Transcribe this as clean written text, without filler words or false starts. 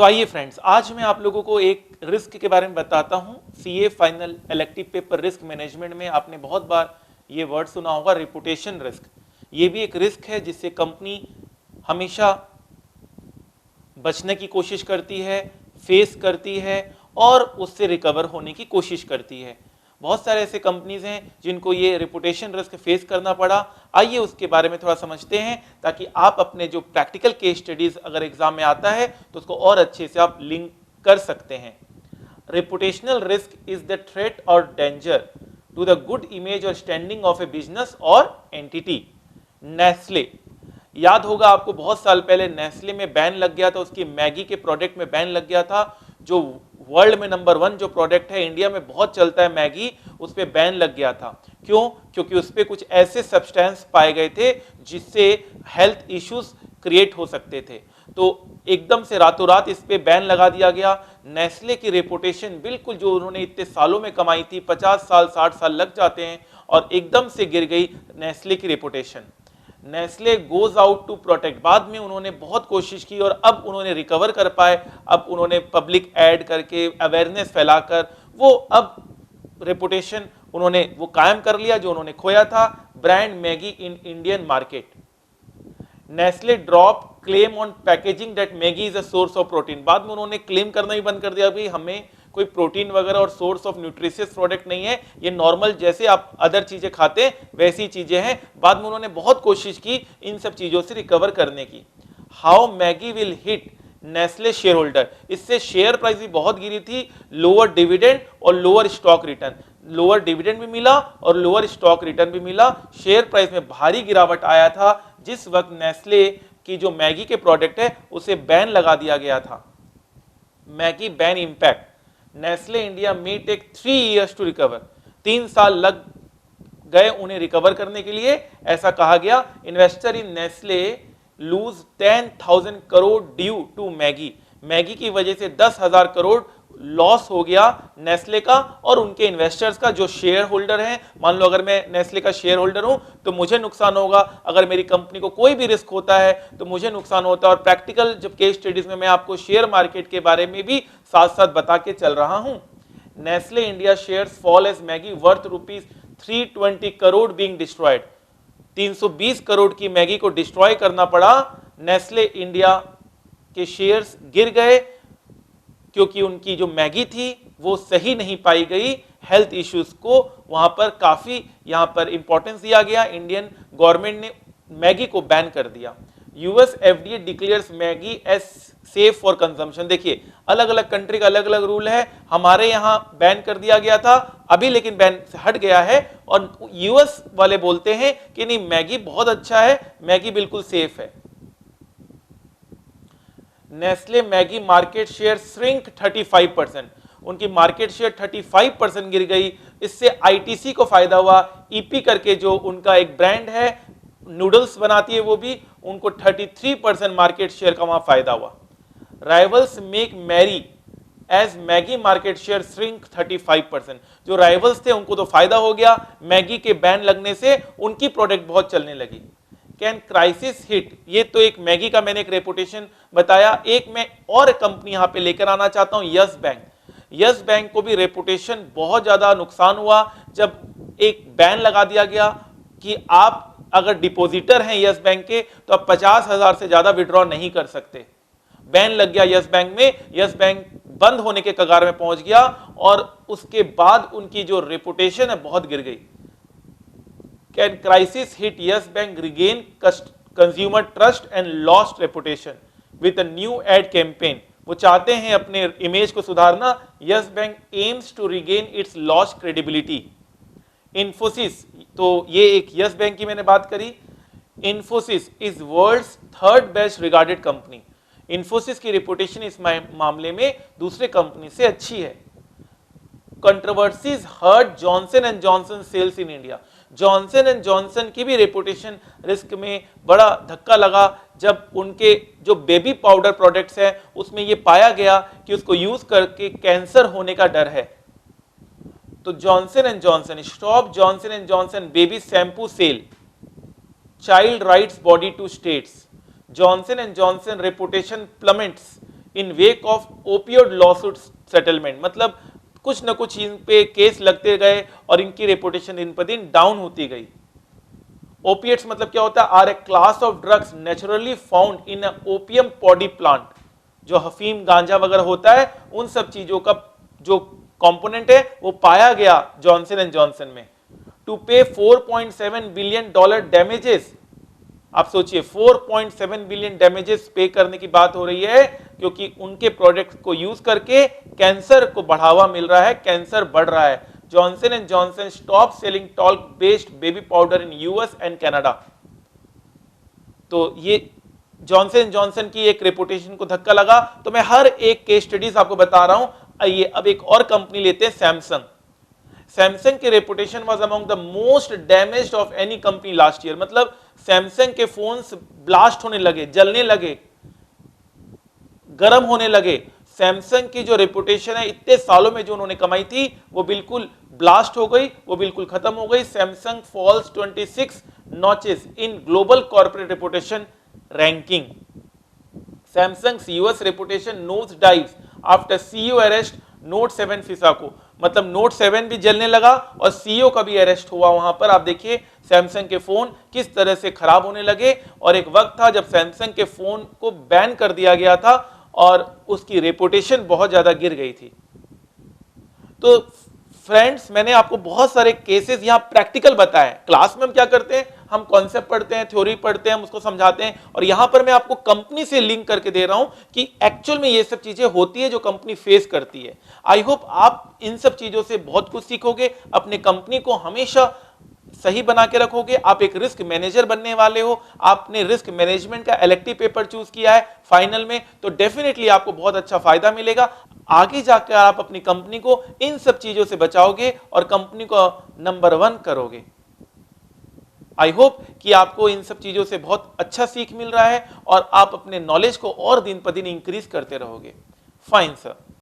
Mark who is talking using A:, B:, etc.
A: तो आइए फ्रेंड्स, आज मैं आप लोगों को एक रिस्क के बारे में बताता हूं। CA final elective paper risk management में आपने बहुत बार ये वर्ड सुना होगा, रेपुटेशन रिस्क। ये भी एक रिस्क है जिससे कंपनी हमेशा बचने की कोशिश करती है, फेस करती है और उससे रिकवर होने की कोशिश करती है। बहुत सारे ऐसे कंपनीज हैं जिनको ये रेपुटेशन रिस्क फेस करना पड़ा। आइए उसके बारे में थोड़ा समझते हैं ताकि आप अपने जो प्रैक्टिकल केस स्टडीज अगर एग्जाम में आता है तो उसको और अच्छे से आप लिंक कर सकते हैं। Reputational risk is the threat और danger to the good image और स्टैंडिंग ऑफ ए बिजनेस और एंटिटी। नेस्ले, याद होगा आपको, बहुत साल पहले नेस्ले में बैन लग गया था, उसकी मैगी के प्रोडक्ट में बैन लग गया था। जो वर्ल्ड में नंबर 1 जो प्रोडक्ट है, इंडिया में बहुत चलता है मैगी, उस पर बैन लग गया था। क्यों? क्योंकि उस पर कुछ ऐसे सब्सटेंस पाए गए थे जिससे हेल्थ इश्यूज क्रिएट हो सकते थे। तो एकदम से रातों रात इस पे बैन लगा दिया गया। नेस्ले की रेपुटेशन बिल्कुल, जो उन्होंने इतने सालों में कमाई थी, 50 साल 60 साल लग जाते हैं, और एकदम से गिर गई नेस्ले की reputation. Nestle goes out to protect. बाद में उन्होंने बहुत कोशिश की और अब उन्होंने रिकवर कर पाए। अब उन्होंने पब्लिक ऐड करके, अवेयरनेस फैलाकर वो अब रेपुटेशन उन्होंने वो कायम कर लिया जो उन्होंने खोया था। Brand Maggi in Indian market. Nestle drop claim on packaging that Maggi is a source of protein. बाद में उन्होंने क्लेम करना ही बंद कर दिया भाई हमें कोई प्रोटीन वगैरह और सोर्स ऑफ न्यूट्रिशियस प्रोडक्ट नहीं है, ये नॉर्मल जैसे आप अदर चीजें खाते हैं वैसी चीजें हैं। बाद में उन्होंने बहुत कोशिश की इन सब चीजों से रिकवर करने की। How Maggi will hit Nestle share holder. इससे शेयर प्राइस भी बहुत गिरी थी, लोअर डिविडेंड और lower stock return. Lower dividend भी मिला और लोअर स्टॉक रिटर्न भी मिला। शेयर प्राइस में भारी गिरावट आया था जिस वक्त नेस्ले की जो मैगी के प्रोडक्ट है उसे बैन लगा दिया गया था। Maggi ban impact. Nestle India may take 3 years to recover. 3 साल लग गए उन्हें रिकवर करने के लिए, ऐसा कहा गया। Investor in Nestle lose 10,000 crore due to Maggi. Maggi की वजह से 10,000 करोड़ लॉस हो गया नेस्ले का और उनके इन्वेस्टर्स का, जो शेयर होल्डर हैं। मान लो अगर मैं नेस्ले का शेयर होल्डर हूं तो मुझे नुकसान होगा, अगर मेरी कंपनी को कोई भी रिस्क होता है तो मुझे नुकसान होता है। और प्रैक्टिकल जब केस स्टडीज में मैं आपको शेयर मार्केट के बारे में भी साथ साथ बता के चल रहा हूं। Nestle India shares fall as Maggi worth ₹320 crore being destroyed. 320 crore की मैगी को डिस्ट्रॉय करना पड़ा। नेस्ले इंडिया के शेयर्स गिर गए क्योंकि उनकी जो मैगी थी वो सही नहीं पाई गई। हेल्थ इश्यूज को वहां पर काफी यहां पर इंपॉर्टेंस दिया गया। इंडियन गवर्नमेंट ने मैगी को बैन कर दिया। US FDA declares Maggi as safe for consumption. देखिए, अलग अलग कंट्री का अलग अलग रूल है। हमारे यहां बैन कर दिया गया था अभी, लेकिन बैन से हट गया है और यूएस वाले बोलते हैं कि नहीं, मैगी बहुत अच्छा है, मैगी बिल्कुल सेफ है। Nestle Maggi market share shrink 35%। उनकी मार्केट शेयर 35% गिर गई। इससे आईटीसी को फायदा हुआ। ईपी करके जो उनका एक ब्रांड है, नूडल्स बनाती है, वो भी, उनको 33% मार्केट शेयर का वहां फायदा हुआ। Rivals make merry as Maggi market share shrink 35%। जो राइवल्स थे उनको तो फायदा हो गया, मैगी के बैन लगने से उनकी प्रोडक्ट बहुत चलने लगी। Can crisis hit. ये तो एक मैगी का मैंने एक रेपुटेशन बताया। एक मैं और कंपनी यहां पे लेकर आना चाहता हूं, यस बैंक। यस बैंक को भी रेपुटेशन बहुत ज्यादा नुकसान हुआ जब एक बैन लगा दिया गया कि आप अगर डिपॉजिटर हैं यस बैंक के तो आप 50,000 से ज्यादा विड्रॉ नहीं कर सकते। बैन लग गया यस बैंक में। यस बैंक बंद होने के कगार में पहुंच गया और उसके बाद उनकी जो रेपुटेशन है बहुत गिर गई। Can crisis hit Yes Bank regain consumer trust and lost reputation with a new ad campaign? वो चाहते हैं अपने इमेज को सुधारना। Yes Bank aims to regain its lost credibility. Infosys, तो ये एक Yes Bank की मैंने बात करी। Infosys is world's third best regarded company. Infosys की रेपुटेशन इस मामले में दूसरे कंपनी से अच्छी है। Controversies hurt Johnson and Johnson sales in India. Johnson and Johnson की भी रेपुटेशन रिस्क में बड़ा धक्का लगा जब उनके जो बेबी पाउडर प्रोडक्ट्स हैं उसमें ये पाया गया कि उसको यूज करके कैंसर होने का डर है। तो Johnson and Johnson, stop Johnson and Johnson baby shampoo sale, child rights body to states. Johnson and Johnson reputation plummets in wake of opioid lawsuit settlement, मतलब कुछ न कुछ इन पे केस लगते गए और इनकी रेपुटेशन दिन पर दिन डाउन होती गई। ओपिएट्स मतलब क्या होता है? Are a class of drugs naturally found in opium poppy plant. जो हफीम गांजा वगैरह होता है उन सब चीजों का जो कंपोनेंट है वो पाया गया जॉनसन एंड जॉनसन में। टू पे $4.7 बिलियन डैमेजेस। आप सोचिए 4.7 बिलियन डैमेजेस पे करने की बात हो रही है, क्योंकि उनके प्रोडक्ट को यूज करके कैंसर को बढ़ावा मिल रहा है, कैंसर बढ़ रहा है। Johnson and Johnson stop selling talk based baby powder in US and Canada. तो ये जॉनसन एंड जॉनसन की एक रेपुटेशन को धक्का लगा। तो मैं हर एक केस स्टडीज आपको बता रहा हूं। आइए अब एक और कंपनी लेते हैं, सैमसंग। सैमसंग की reputation was among the most damaged of any company last year. मतलब सैमसंग के फोन्स ब्लास्ट होने लगे, जलने लगे, गर्म होने लगे। सैमसंग की जो रेपुटेशन है इतने सालों में जो उन्होंने कमाई थी वो बिल्कुल ब्लास्ट हो गई, वो बिल्कुल खत्म हो गई। Samsung falls 26 notches in global corporate reputation ranking. Samsung US reputation nose dives after CEO arrest Note 7 fiasco. मतलब नोट 7 भी जलने लगा और सीईओ का भी अरेस्ट हुआ वहां पर। आप देखिए सैमसंग के फोन किस तरह से खराब होने लगे। और एक वक्त था जब सैमसंग के फोन को बैन कर दिया गया था और उसकी रेपुटेशन बहुत ज्यादा गिर गई थी। तो फ्रेंड्स, मैंने आपको बहुत सारे केसेस यहां प्रैक्टिकल बताए। क्लास में हम क्या करते हैं, हम कॉन्सेप्ट पढ़ते हैं, थ्योरी पढ़ते हैं, हम उसको समझाते हैं, और यहां पर मैं आपको कंपनी से लिंक करके दे रहा हूं कि एक्चुअल में ये सब चीजें होती है जो कंपनी फेस करती है। आई होप आप इन सब चीजों से बहुत कुछ सीखोगे, अपने कंपनी को हमेशा सही बना के रखोगे। आप एक रिस्क मैनेजर बनने वाले हो, आपने रिस्क मैनेजमेंट का इलेक्टिव पेपर चूज किया है फाइनल में, तो डेफिनेटली आपको बहुत अच्छा फायदा मिलेगा। आगे जाकर आप अपनी कंपनी को इन सब चीजों से बचाओगे और कंपनी को नंबर 1 करोगे। आई होप कि आपको इन सब चीजों से बहुत अच्छा सीख मिल रहा है और आप अपने नॉलेज को और दिन पर दिन इंक्रीज करते रहोगे। Fine sir.